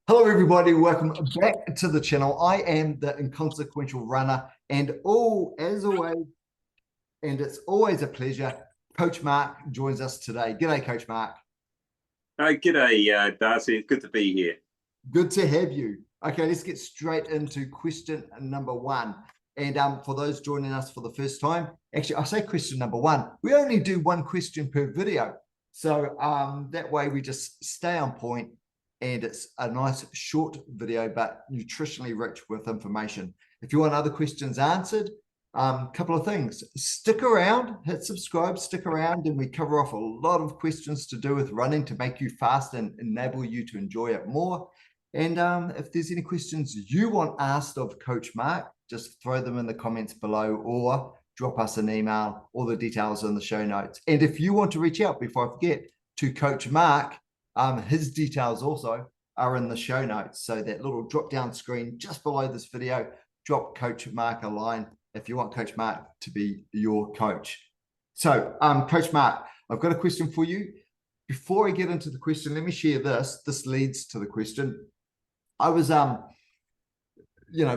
Hello, everybody. Welcome back to the channel. I am the Inconsequential Runner, and as always, and it's always a pleasure, Coach Mark joins us today. G'day, Coach Mark. G'day, Darcy. It's good to be here. Good to have you. Okay, let's get straight into question number one. And for those joining us for the first time, actually, I say question number one. We only do one question per video. So that way we just stay on point, and it's a nice short video, but nutritionally rich with information. If you want other questions answered, couple of things. Stick around, hit subscribe, stick around, and we cover off a lot of questions to do with running to make you fast and enable you to enjoy it more. And if there's any questions you want asked of Coach Mark, just throw them in the comments below or drop us an email. All the details are in the show notes. And if you want to reach out, before I forget, to Coach Mark, his details also are in the show notes. So that little drop down screen just below this video, drop Coach Mark a line if you want Coach Mark to be your coach. So Coach Mark, I've got a question for you. Before I get into the question, let me share this. This leads to the question. I was,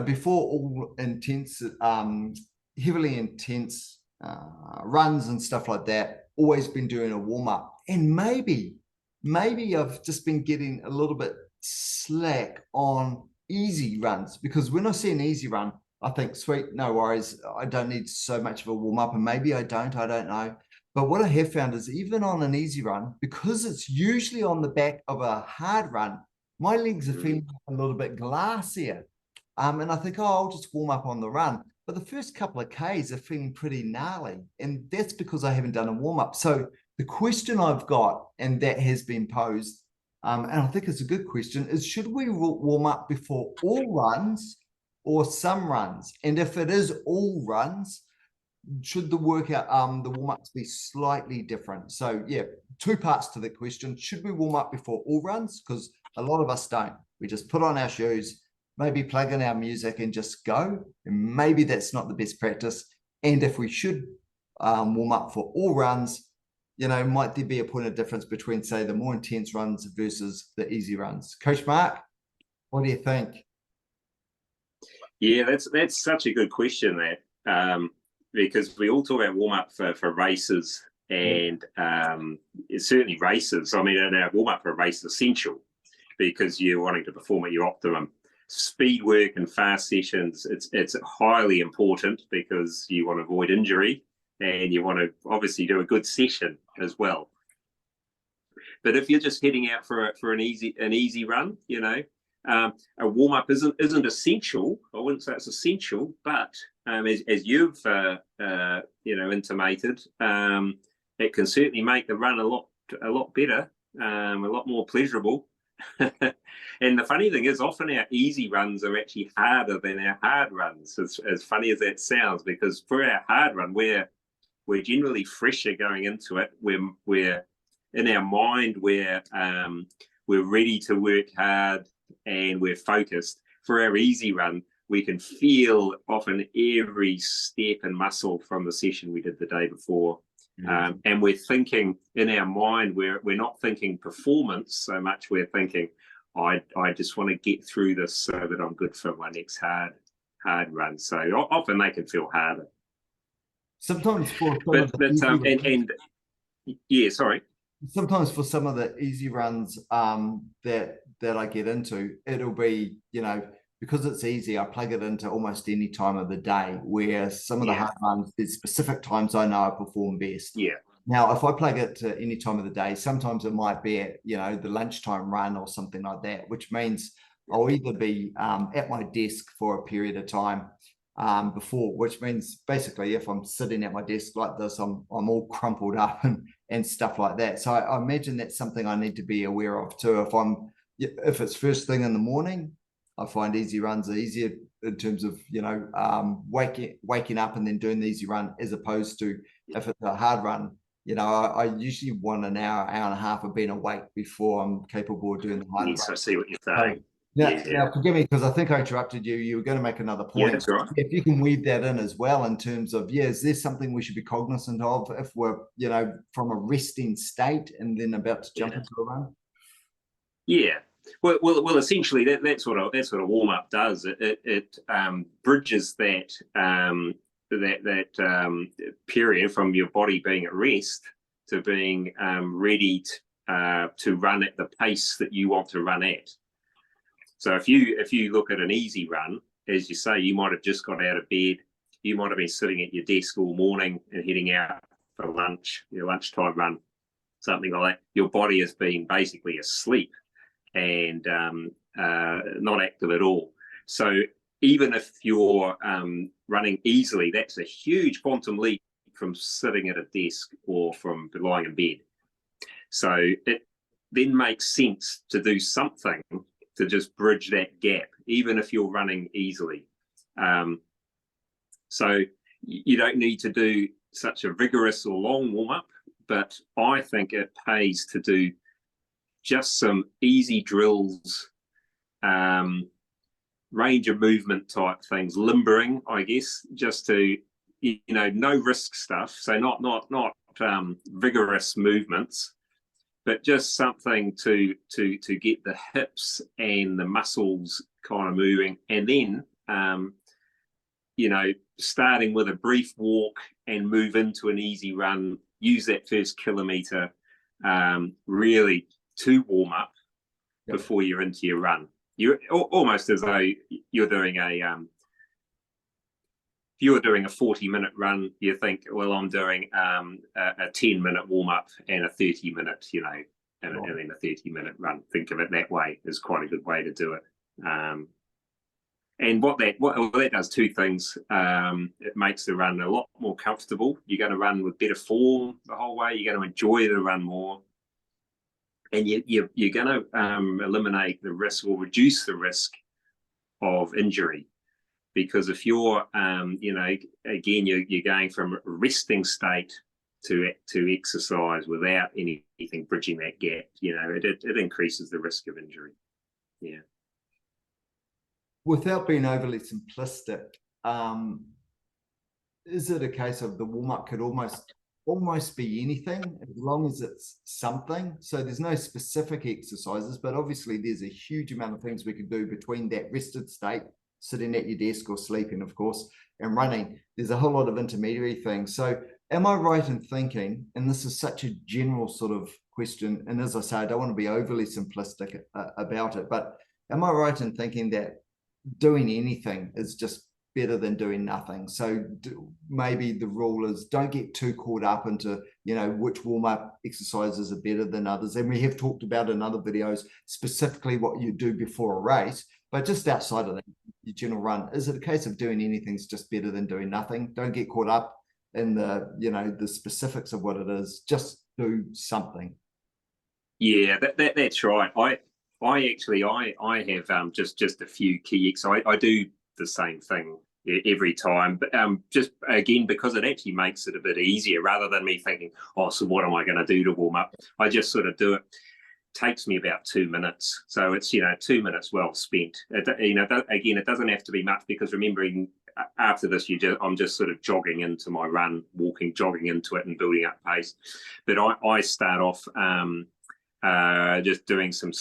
before all intense, heavily intense runs and stuff like that, always been doing a warm up. And maybe I've just been getting a little bit slack on easy runs, because when I see an easy run, I think, sweet, no worries. I don't need so much of a warm up, and maybe I don't know. But what I have found is even on an easy run, because it's usually on the back of a hard run, my legs are feeling a little bit glassier. And I think, I'll just warm up on the run. But the first couple of Ks are feeling pretty gnarly. And that's because I haven't done a warm up. So the question I've got, and that has been posed, and I think it's a good question, is should we warm up before all runs or some runs? And if it is all runs, should the workout, the warm-ups be slightly different? So yeah, two parts to the question. Should we warm up before all runs? Because a lot of us don't. We just put on our shoes, maybe plug in our music and just go. And maybe that's not the best practice. And if we should warm up for all runs, might there be a point of difference between, say, the more intense runs versus the easy runs? Coach Mark, what do you think? Yeah, that's such a good question, that because we all talk about warm up for races, and it's certainly races. I mean, our warm up for a race is essential because you're wanting to perform at your optimum. Speed work and fast sessions, it's highly important because you want to avoid injury, and you want to obviously do a good session as well. But if you're just heading out for an easy run, a warm up isn't essential. I wouldn't say it's essential, but as you've intimated, it can certainly make the run a lot better, a lot more pleasurable. And the funny thing is, often our easy runs are actually harder than our hard runs. As funny as that sounds, because for our hard run, we're generally fresher going into it. We're in our mind, we're ready to work hard and we're focused. For our easy run, we can feel often every step and muscle from the session we did the day before. And we're thinking in our mind, we're not thinking performance so much. We're thinking, I just want to get through this so that I'm good for my next hard run. So often they can feel harder. Sometimes for sometimes for some of the easy runs that I get into, it'll be, because it's easy, I plug it into almost any time of the day, where some of the hard runs, there's specific times I know I perform best. Yeah. Now, if I plug it to any time of the day, sometimes it might be at, the lunchtime run or something like that, which means I'll either be at my desk for a period of time before, which means basically if I'm sitting at my desk like this, I'm all crumpled up and stuff like that. So I imagine that's something I need to be aware of too. If it's first thing in the morning, I find easy runs are easier in terms of, waking up and then doing the easy run, as opposed to if it's a hard run. I usually want an hour and a half of being awake before I'm capable of doing the hard run. I see what you're saying. Now, forgive me, because I think I interrupted you. You were going to make another point. Yeah, that's right. If you can weave that in as well, in terms of, is there something we should be cognizant of if we're, from a resting state and then about to jump into a run? Yeah. Well. Essentially, that's what a warm up does. It bridges that period from your body being at rest to being ready to run at the pace that you want to run at. So if you look at an easy run, as you say, you might have just got out of bed, you might have been sitting at your desk all morning and heading out for lunch, your lunchtime run, something like that. Your body has been basically asleep and not active at all. So even if you're running easily, that's a huge quantum leap from sitting at a desk or from lying in bed. So it then makes sense to do something to just bridge that gap, even if you're running easily. So you don't need to do such a vigorous or long warm-up, but I think it pays to do just some easy drills, range of movement type things, limbering, I guess, just to, no risk stuff. So not vigorous movements, but just something to get the hips and the muscles kind of moving. And then, starting with a brief walk and move into an easy run, use that first kilometre really to warm up before you're into your run. You're almost as though you're doing if you're doing a 40-minute run, you think, well, I'm doing a 10-minute warm up and a 30-minute, and then a 30-minute run. Think of it that way is quite a good way to do it. And what that does two things. It makes the run a lot more comfortable. You're going to run with better form the whole way. You're going to enjoy the run more. And you're going to eliminate the risk or reduce the risk of injury. Because if you're, again, you're going from a resting state to exercise without anything bridging that gap, it increases the risk of injury. Yeah. Without being overly simplistic, is it a case of the warm-up could almost be anything as long as it's something? So there's no specific exercises, but obviously there's a huge amount of things we could do between that rested state, sitting at your desk or sleeping, of course, and running. There's a whole lot of intermediary things. So am I right in thinking, and this is such a general sort of question, and as I say, I don't want to be overly simplistic about it, but am I right in thinking that doing anything is just better than doing nothing? So maybe the rule is don't get too caught up into, which warm-up exercises are better than others. And we have talked about in other videos, specifically what you do before a race, but just outside of that, your general run, is it a case of doing anything's just better than doing nothing? Don't get caught up in the specifics of what it is, just do something. Yeah, that's right. I have just a few key exercises. I do the same thing every time, but just again because it actually makes it a bit easier rather than me thinking, oh, so what am I going to do to warm up? I just sort of do it. Takes me about 2 minutes, so it's 2 minutes well spent. Again, it doesn't have to be much because remembering after this, I'm just sort of jogging into my run, jogging into it and building up pace. But I start off. Just doing some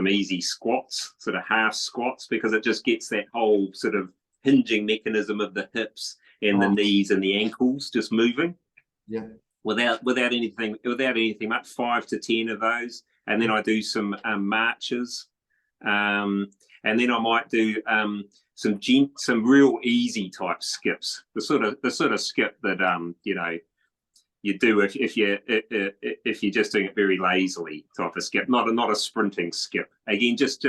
easy squats, sort of half squats, because it just gets that whole sort of hinging mechanism of the hips and the knees and the ankles just moving. Yeah. Without anything much, 5 to 10 of those, and then I do some marches, and then I might do some real easy type skips, the sort of skip that you do if you're just doing it very lazily type of skip, not a sprinting skip. Again, just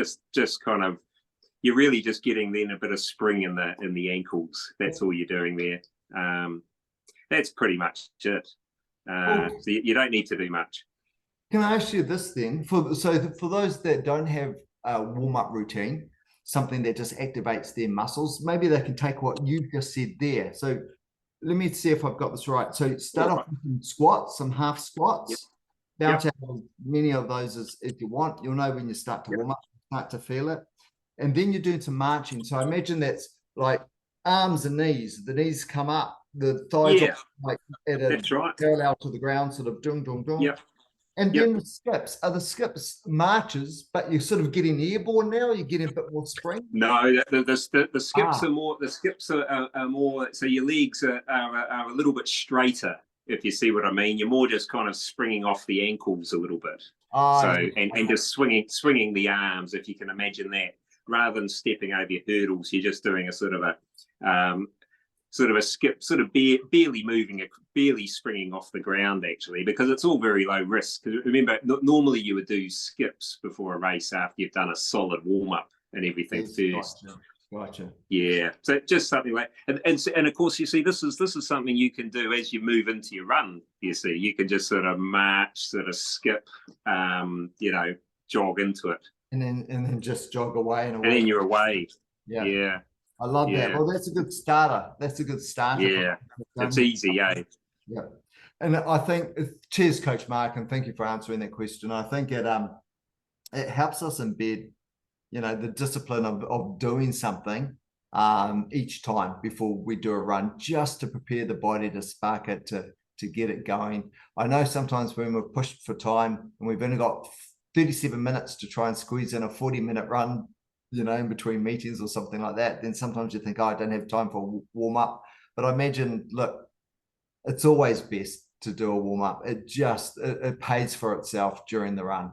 kind of, you're really just getting then a bit of spring in the ankles. That's all you're doing there. That's pretty much it. So you don't need to do much. Can I ask you this then? For those that don't have a warm-up routine, something that just activates their muscles, maybe they can take what you've just said there. So let me see if I've got this right. So start off with some squats, some half squats. Bounce out as many of those as you want. You'll know when you start to warm up, start to feel it. And then you're doing some marching. So I imagine that's like arms and knees. The knees come up, the thighs are like at a parallel to the ground, sort of dung, dung, dung. Yep. And Yep. then the skips, are the skips marches, but you're sort of getting airborne now, you're getting a bit more spring? No, the skips Ah. are more. The skips are more. So your legs are a little bit straighter, if you see what I mean. You're more just kind of springing off the ankles a little bit. So Yeah. and just swinging the arms, if you can imagine that, rather than stepping over your hurdles, you're just doing a sort of a skip, sort of barely moving, barely springing off the ground, actually, because it's all very low risk. Remember, normally you would do skips before a race after you've done a solid warm up and everything first. Gotcha. Yeah, so just something like, and of course, you see, this is something you can do as you move into your run. You see, you can just sort of march, sort of skip, jog into it, And then just jog away and away. and then you're away. Yeah. Yeah. I love that. Well, that's a good starter. That's a good starter. Yeah. It's easy, eh? Yeah. And I think, cheers, Coach Mark, and thank you for answering that question. I think it helps us embed, the discipline of doing something each time before we do a run, just to prepare the body to spark it, to get it going. I know sometimes when we're pushed for time and we've only got 37 minutes to try and squeeze in a 40-minute run, in between meetings or something like that, then sometimes you think, I don't have time for warm up. But I imagine, look, it's always best to do a warm up. It pays for itself during the run.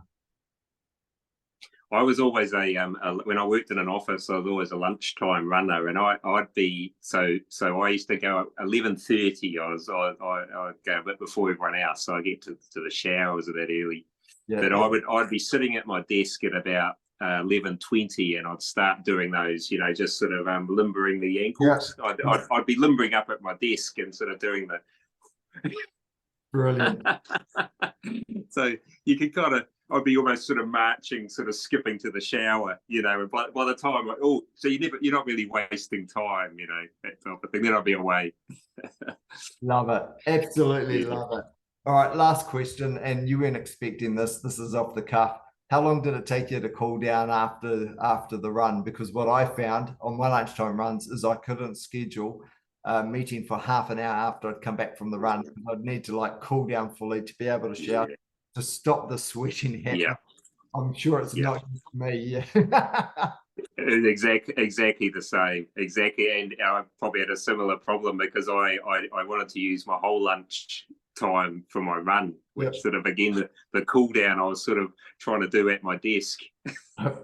I was always when I worked in an office, I was always a lunchtime runner, and I'd be so I used to go at 11:30. I'd go a bit before everyone else, so I get to the showers a bit early. Yeah, but I'd be sitting at my desk at about 11:20, and I'd start doing those, just sort of limbering the ankles. Yeah. I'd be limbering up at my desk and sort of doing the brilliant. So you could kind of, I'd be almost sort of marching, sort of skipping to the shower, and by the time, so you're not really wasting time, that type of thing. Then I'd be away. Love it. Absolutely love it. All right, last question, and you weren't expecting this. This is off the cuff. How long did it take you to cool down after the run? Because what I found on my lunchtime runs is I couldn't schedule a meeting for half an hour after I'd come back from the run. I'd need to cool down fully to be able to shower, to stop the sweating happening. Yeah. I'm sure it's not just me. Yeah. Exactly the same. Exactly. And I probably had a similar problem because I wanted to use my whole lunch time for my run, which sort of, again, the cool down I was sort of trying to do at my desk. Turn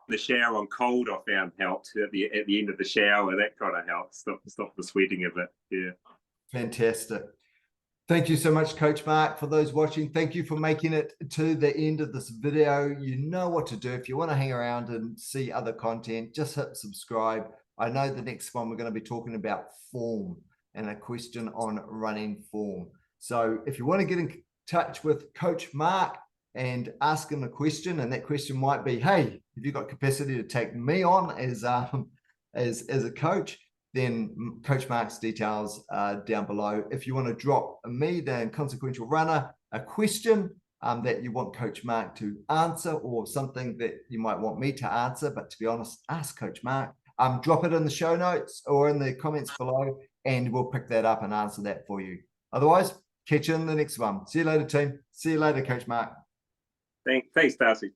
the shower on cold, I found helped at the end of the shower. That kind of helped stop the sweating a bit. Yeah. Fantastic. Thank you so much, Coach Mark. For those watching, thank you for making it to the end of this video. You know what to do. If you want to hang around and see other content, just hit subscribe. I know the next one we're going to be talking about form and a question on running form. So if you want to get in touch with Coach Mark and ask him a question, and that question might be, hey, have you got capacity to take me on as a coach? Then Coach Mark's details are down below. If you want to drop me, the Inconsequential Runner, a question that you want Coach Mark to answer, or something that you might want me to answer, but to be honest, ask Coach Mark. Drop it in the show notes or in the comments below, and we'll pick that up and answer that for you. Otherwise, catch you in the next one. See you later, team. See you later, Coach Mark. Thanks, Darcy.